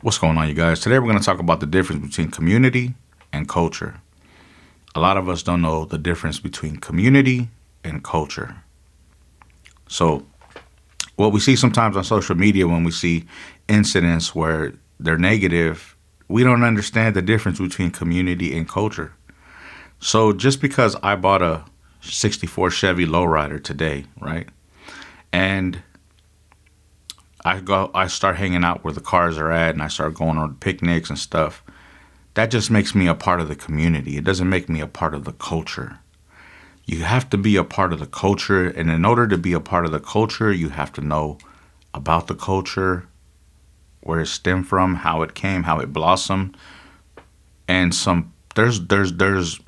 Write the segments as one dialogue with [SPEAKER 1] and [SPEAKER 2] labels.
[SPEAKER 1] What's going on, you guys? Today we're going to talk about the difference between community and culture. A lot of us don't know the difference between community and culture. So, what we see sometimes on social media when we see incidents where they're negative, we don't understand the difference between community and culture. So, just because I bought a 64 Chevy Lowrider today, right? And I start hanging out where the cars are at and I start going on picnics and stuff. That just makes me a part of the community. It doesn't make me a part of the culture. You have to be a part of the culture, and in order to be a part of the culture, you have to know about the culture, where it stemmed from, how it came, how it blossomed, and there's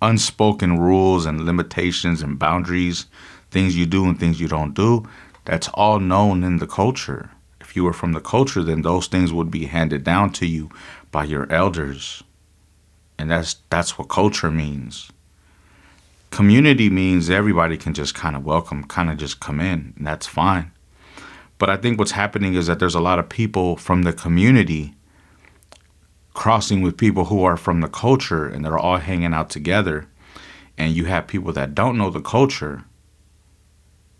[SPEAKER 1] unspoken rules and limitations and boundaries, things you do and things you don't do. That's all known in the culture. If you were from the culture, then those things would be handed down to you by your elders. And that's what culture means. Community means everybody can just kind of just come in, and that's fine. But I think what's happening is that there's a lot of people from the community crossing with people who are from the culture, and they're all hanging out together. And you have people that don't know the culture,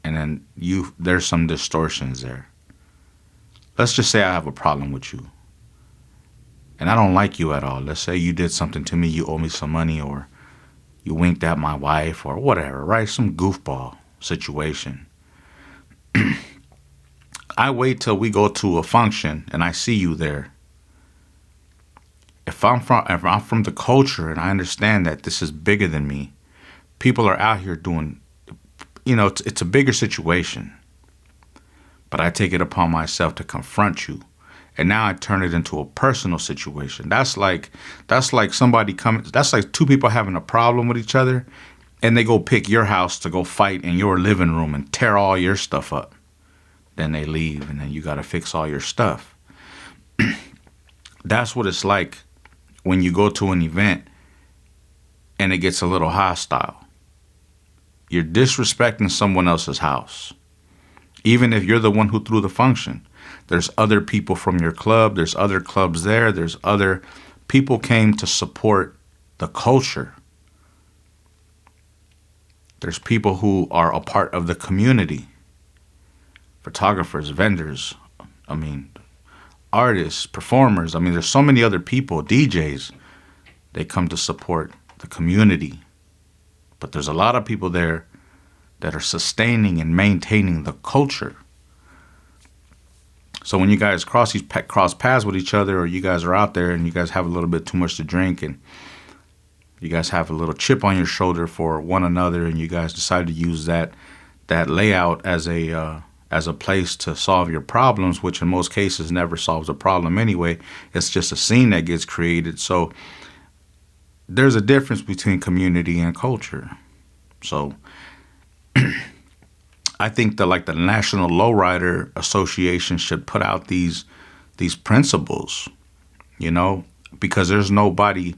[SPEAKER 1] and then there's some distortions there. Let's just say I have a problem with you, and I don't like you at all. Let's say you did something to me, you owe me some money, or you winked at my wife, or whatever, right? Some goofball situation. I wait till we go to a function and I see you there. If I'm from the culture and I understand that this is bigger than me, people are out here doing, it's a bigger situation. But I take it upon myself to confront you. And now I turn it into a personal situation. That's like somebody coming, that's like two people having a problem with each other, and they go pick your house to go fight in your living room and tear all your stuff up. Then they leave, and then you got to fix all your stuff. That's what it's like when you go to an event and it gets a little hostile. You're disrespecting someone else's house. Even if you're the one who threw the function, there's other people from your club, there's other clubs there, there's other people came to support the culture. There's people who are a part of the community. Photographers, vendors, artists, performers. There's so many other people, DJs. They come to support the community. But there's a lot of people there that are sustaining and maintaining the culture. So when you guys cross paths with each other, or you guys are out there and you guys have a little bit too much to drink, and you guys have a little chip on your shoulder for one another, and you guys decide to use that layout as a place to solve your problems, which in most cases never solves a problem anyway. It's just a scene that gets created. So there's a difference between community and culture. So I think that the National Lowrider Association should put out these principles, because there's not a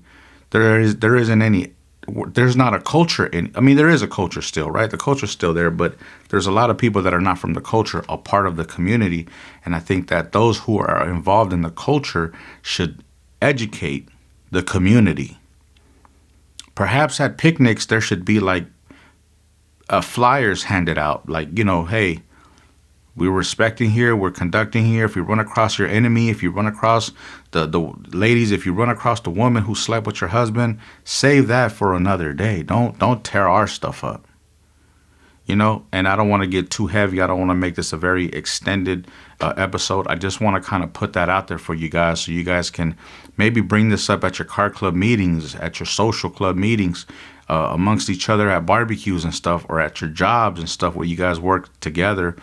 [SPEAKER 1] culture there is a culture still, right? The culture's still there, but there's a lot of people that are not from the culture, a part of the community. And I think that those who are involved in the culture should educate the community. Perhaps at picnics, there should be flyers handed out, hey, we're respecting here, we're conducting here. If you run across your enemy, if you run across the ladies, if you run across the woman who slept with your husband, save that for another day. Don't tear our stuff up. And I don't want to get too heavy. I don't want to make this a very extended episode. I just want to kind of put that out there for you guys, so you guys can maybe bring this up at your car club meetings, at your social club meetings, amongst each other at barbecues and stuff, or at your jobs and stuff where you guys work together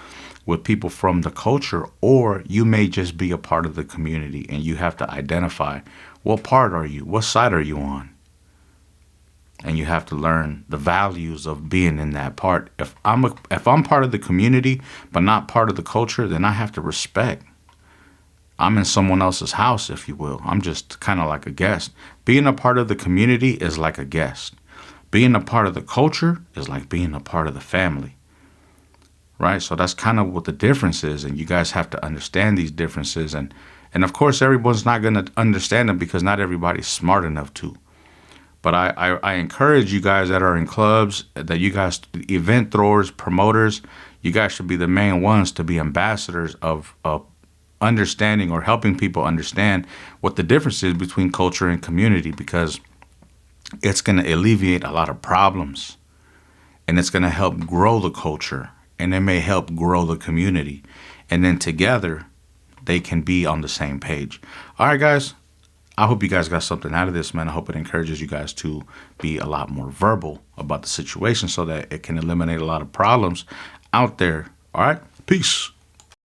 [SPEAKER 1] with people from the culture. Or you may just be a part of the community, and you have to identify what part are you, what side are you on. And you have to learn the values of being in that part. If I'm part of the community but not part of the culture, then I have to respect. I'm in someone else's house, if you will. I'm just kind of like a guest. Being a part of the community is like a guest. Being a part of the culture is like being a part of the family. right? So that's kind of what the difference is, and you guys have to understand these differences. And of course, everyone's not going to understand them because not everybody's smart enough to. But I encourage you guys that are in clubs, that you guys, event throwers, promoters, you guys should be the main ones to be ambassadors of understanding or helping people understand what the difference is between culture and community, because it's going to alleviate a lot of problems, and it's going to help grow the culture, and it may help grow the community. And then together, they can be on the same page. All right, guys. I hope you guys got something out of this, man. I hope it encourages you guys to be a lot more verbal about the situation so that it can eliminate a lot of problems out there. All right. Peace.